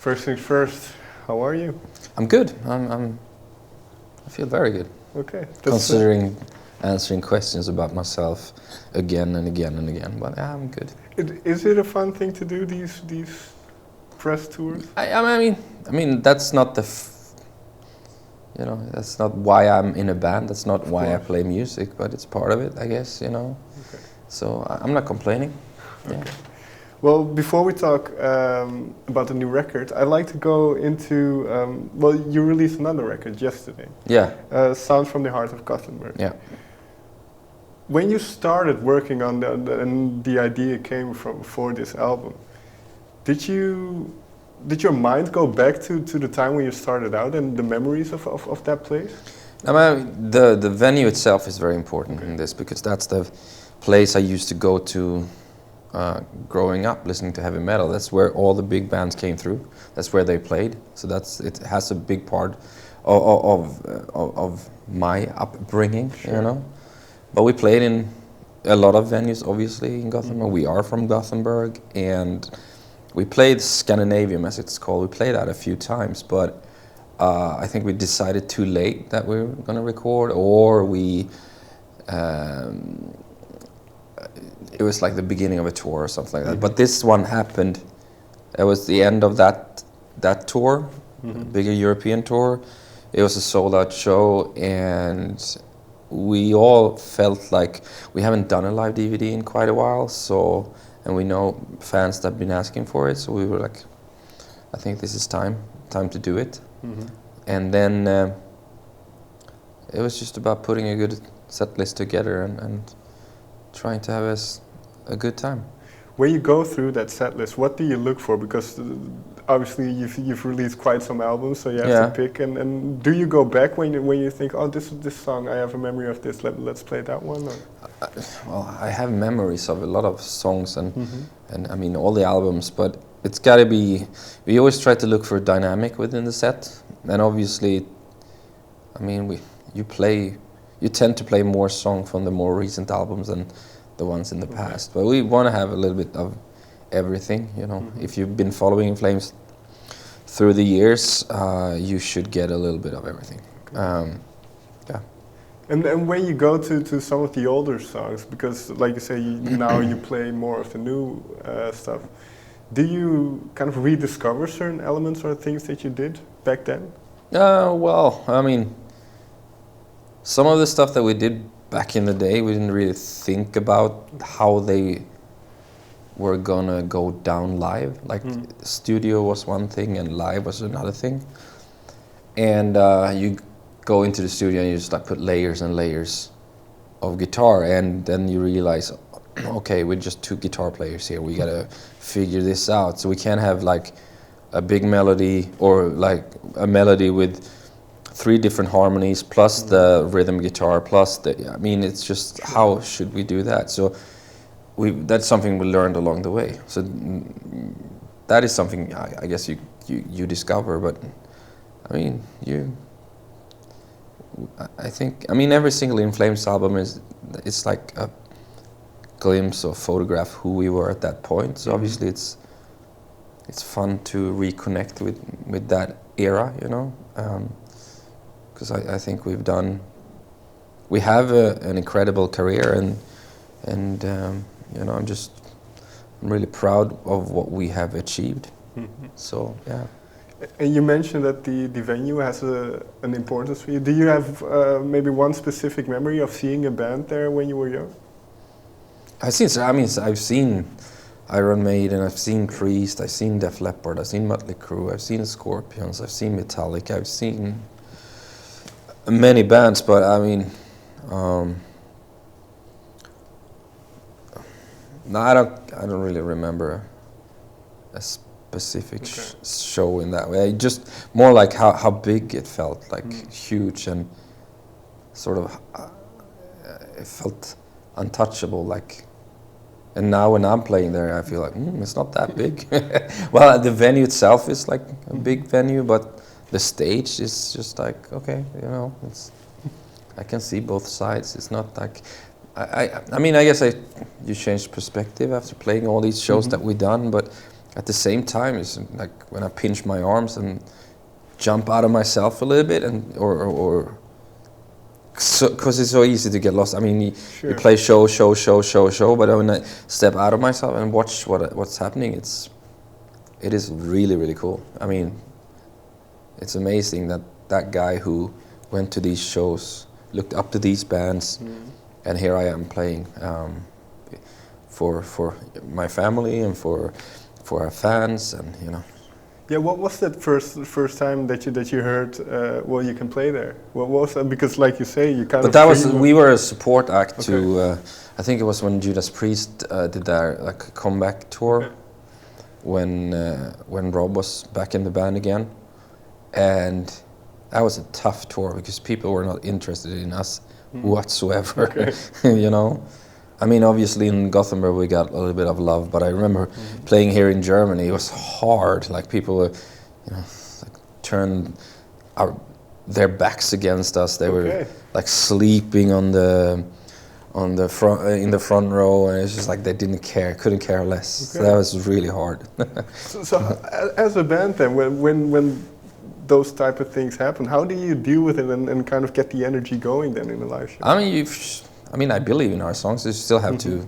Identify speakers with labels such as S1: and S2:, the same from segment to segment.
S1: First things first, how are you?
S2: I'm good. I feel very good.
S1: Okay.
S2: Considering answering questions about myself again and again and again, but yeah, I'm good.
S1: Is it a fun thing to do these press tours?
S2: I mean that's not that's not why I'm in a band. That's not why I play music, but it's part of it, I guess. Okay. So I'm not complaining.
S1: Okay.
S2: Yeah.
S1: Well, before we talk about the new record, I'd like to go into, you released another record yesterday.
S2: Yeah.
S1: Sounds from the Heart of Gothenburg.
S2: Yeah.
S1: When you started working on and the idea came for this album, did your mind go back to the time when you started out and the memories of that place?
S2: The venue itself is very important in this, because that's the place I used to go to growing up, listening to heavy metal. That's where all the big bands came through. That's where they played. So it has a big part of my upbringing,
S1: Sure.
S2: But we played in a lot of venues, obviously, in Gothenburg. We are from Gothenburg, and we played Scandinavium, as it's called. We played that a few times, but I think we decided too late that we were going to record, or it was like the beginning of a tour or something like that. But this one happened. It was the end of that tour, bigger European tour. It was a sold-out show, and we all felt like we haven't done a live DVD in quite a while. And we know fans that have been asking for it, so we were like, I think this is time to do it. And then it was just about putting a good set list together and trying to have a good time.
S1: When you go through that set list, what do you look for? Because obviously you've released quite some albums, so you have to pick. And do you go back when you think, oh, this song, I have a memory of this, let's play that one?
S2: Well, I have memories of a lot of songs and I mean all the albums, but it's got to be. We always try to look for a dynamic within the set, and obviously, I mean you tend to play more songs from the more recent albums than the ones in the past. But we want to have a little bit of everything, If you've been following In Flames through the years, you should get a little bit of everything. Yeah.
S1: And when you go to some of the older songs, because like you say, now you play more of the new stuff, do you kind of rediscover certain elements or things that you did back then?
S2: Well, I mean, some of the stuff that we did back in the day, we didn't really think about how they were gonna go down live. Like studio was one thing and live was another thing. And you go into the studio and you just like put layers and layers of guitar, and then you realize, okay, we're just two guitar players here. We gotta figure this out. So we can't have like a big melody or like a melody with 3 different harmonies plus the rhythm guitar plus it's just how should we do that? So that's something we learned along the way. So that is something I guess you discover. But I mean I think every single In Flames album it's like a glimpse or photograph who we were at that point. So obviously it's fun to reconnect with that era, because I think we have an incredible career, and I'm really proud of what we have achieved. So yeah.
S1: And you mentioned that the venue has an importance for you. Do you have maybe one specific memory of seeing a band there when you were young?
S2: I've seen Iron Maiden, I've seen Priest, I've seen Def Leppard, I've seen Mötley Crüe, I've seen Scorpions, I've seen Metallica, I've seen many bands, but no, I don't really remember a specific show in that way. Just more like how big it felt, like huge, and sort of it felt untouchable, like. And now when I'm playing there, I feel like it's not that big. Well, the venue itself is like a big venue, but the stage is just like, okay, I can see both sides. It's not like, I guess you change perspective after playing all these shows that we've done, but at the same time, it's like when I pinch my arms and jump out of myself a little bit, and or because it's so easy to get lost. I mean, you play show, but when I step out of myself and watch what's happening, it is really, really cool. I mean, it's amazing that guy who went to these shows, looked up to these bands, and here I am playing for my family and for our fans, and you know.
S1: Yeah, what was that first time that you heard? Well, you can play there. What was that? Because, like you say, you kind of.
S2: But that was we were a support act to. I think it was when Judas Priest did their like comeback tour, when Rob was back in the band again, and that was a tough tour because people were not interested in us whatsoever. You know. I mean, obviously in Gothenburg we got a little bit of love, but I remember playing here in Germany. It was hard. Like people were, you know, like turned their backs against us. They were like sleeping on the front in the front row, and it's just like they didn't care, couldn't care less. So that was really hard.
S1: so as a band, then, when those type of things happen, how do you deal with it and kind of get the energy going then in a live show?
S2: I mean, I believe in our songs. You still have to,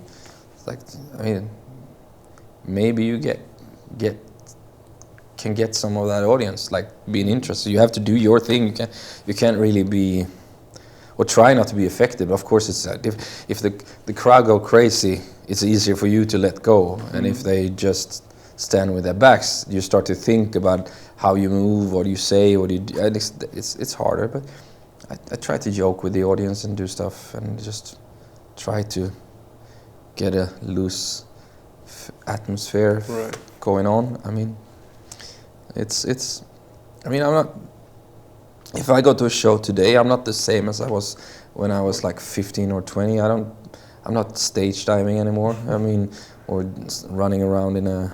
S2: like, I mean, maybe you can get some of that audience, like being interested. You have to do your thing. You can't really be, or try not to be affected. Of course, it's if the crowd go crazy, it's easier for you to let go. And if they just stand with their backs, you start to think about how you move, what you say, what you do. And it's harder, but. I try to joke with the audience and do stuff and just try to get a loose atmosphere going on. I mean, I mean, I'm not. If I go to a show today, I'm not the same as I was when I was like 15 or 20. I'm not stage diving anymore. I mean, or running around in a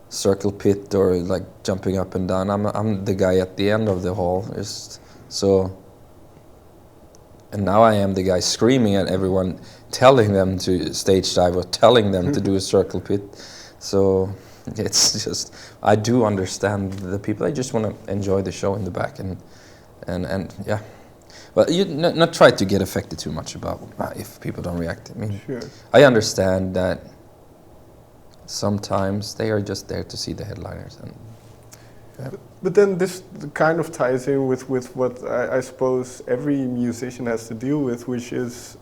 S2: circle pit or like jumping up and down. I'm the guy at the end of the hall. And now I am the guy screaming at everyone, telling them to stage dive or telling them to do a circle pit. So it's just, I do understand the people. I just want to enjoy the show in the back and yeah. But you not try to get affected too much about if people don't react. I mean, I understand that sometimes they are just there to see the headliners. And
S1: But then this kind of ties in with what I suppose every musician has to deal with, which is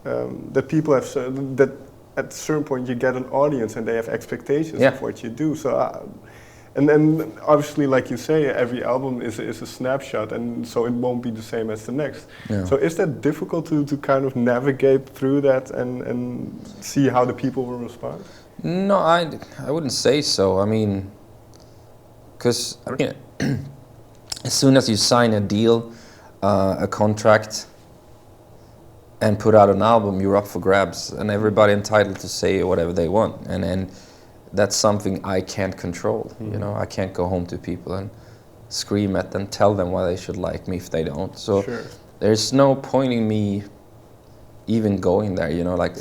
S1: that people have that at a certain point you get an audience and they have expectations of what you do. So, and then obviously, like you say, every album is a snapshot, and so it won't be the same as the next. Yeah. So is that difficult to kind of navigate through that and see how the people will respond?
S2: No, I wouldn't say so. I mean, because I mean. As soon as you sign a deal, a contract, and put out an album, you're up for grabs, and everybody entitled to say whatever they want, and that's something I can't control. You know, I can't go home to people and scream at them, tell them why they should like me if they don't. So there's no point in me even going there. You know, like,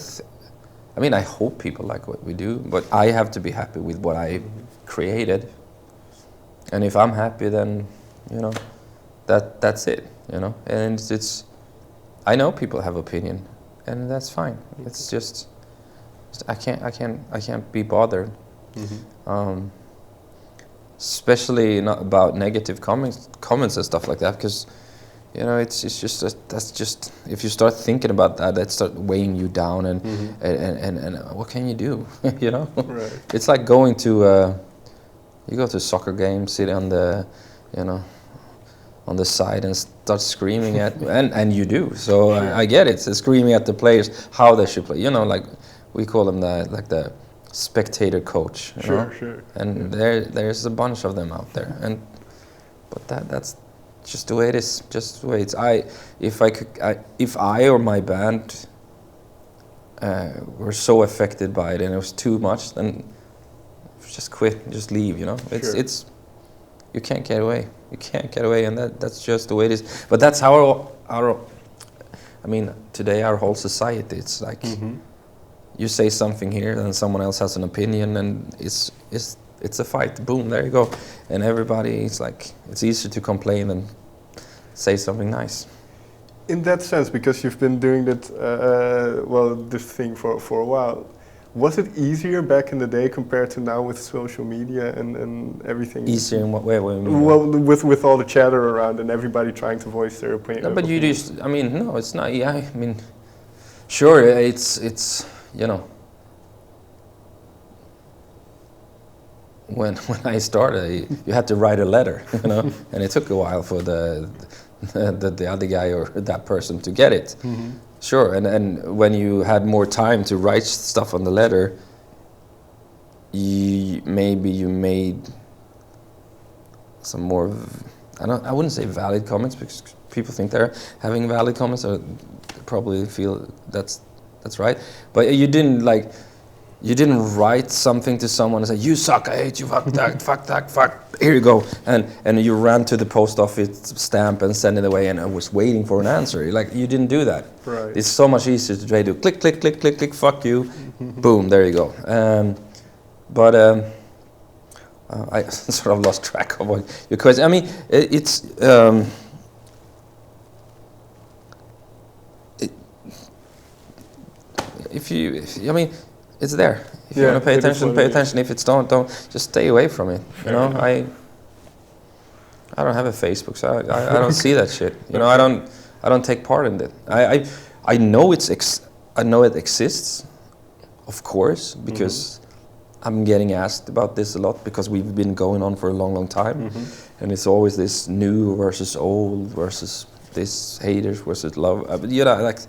S2: I mean, I hope people like what we do, but I have to be happy with what I created. And if I'm happy, then, you know, that's it, you know. And it's I know people have opinion, and that's fine. It's just I can't be bothered. Especially not about negative comments and stuff like that, because, you know, it's just that's just, if you start thinking about that start weighing you down, and what can you do? You know, it's like going to. You go to a soccer game, sit on the, you know, on the side and start screaming at, and you do. So I get it. So screaming at the players how they should play. You know, like we call them the spectator coach. You know? And there's a bunch of them out there. But that's just the way it is. Just the way it's. If I or my band were so affected by it and it was too much, then. Just quit, just leave, you know. It's you can't get away. You can't get away, and that's just the way it is. But that's how our I mean, today our whole society, it's like you say something here and someone else has an opinion, and it's it's a fight. Boom, there you go. And everybody is like, it's easier to complain than say something nice.
S1: In that sense, because you've been doing that, this thing for a while, was it easier back in the day compared to now with social media and everything?
S2: Easier in what way? What do you mean?
S1: Well, with all the chatter around and everybody trying to voice their opinion.
S2: No, but you just, I mean, no, it's not. Yeah, I mean, sure, it's you know, when I started, you had to write a letter, you know, and it took a while for the other guy or that person to get it.
S1: Mm-hmm.
S2: Sure, and when you had more time to write stuff on the letter, maybe you made some more. I wouldn't say valid comments, because people think they're having valid comments, or probably feel that's right. But you didn't write something to someone and say, "You suck, I hate you, fuck that, fuck that, fuck." Here you go, and you ran to the post office stamp and sent it away, and I was waiting for an answer. Like, you didn't do that.
S1: Right.
S2: It's so much easier to try to click, click, click, click, click. Fuck you, boom, there you go. But I sort of lost track of what your question. I mean, it's. I mean, it's there. If you want to pay attention, pay attention. If it's don't just stay away from it. You know, I don't have a Facebook, so I don't see that shit. You know, I don't take part in it. I know I know it exists, of course, because I'm getting asked about this a lot, because we've been going on for a long time, and it's always this new versus old versus this haters versus love. You know, like.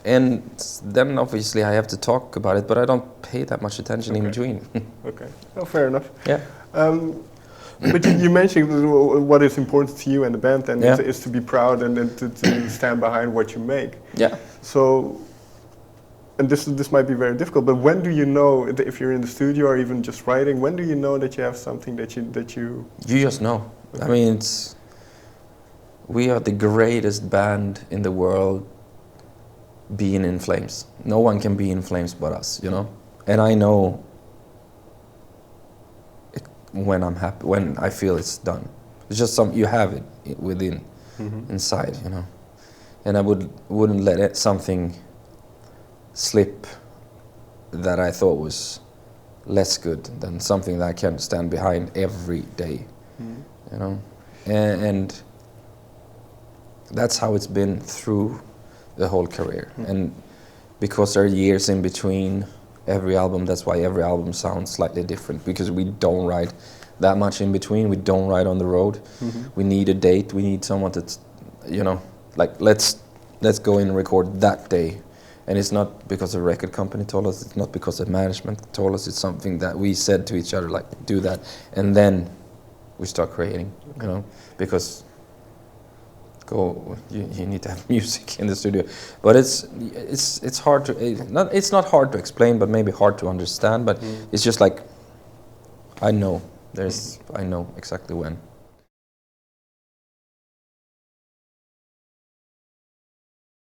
S2: And then obviously I have to talk about it, but I don't pay that much attention in between.
S1: Okay, oh, fair enough.
S2: Yeah.
S1: But you mentioned what is important to you and the band, and is to be proud and to stand behind what you make.
S2: Yeah.
S1: So, and this might be very difficult, but when do you know, if you're in the studio or even just writing, when do you know that you have something that you? You
S2: just know. Okay. I mean, we are the greatest band in the world. Being in flames. No one can be in flames but us, you know. And I know it when I'm happy, when I feel it's done. It's just you have it within, inside, you know. And I wouldn't let something slip that I thought was less good than something that I can stand behind every day, you know. And that's how it's been through the whole career. And because there are years in between every album, that's why every album sounds slightly different, because we don't write that much in between. We don't write on the road. We need a date. We need someone that's, you know, like, let's go in and record that day. And it's not because the record company told us, it's not because the management told us, it's something that we said to each other, like, do that. And then we start creating, you know, because you need to have music in the studio. But it's hard to, it's not hard to explain, but maybe hard to understand. But it's just like, I know exactly when.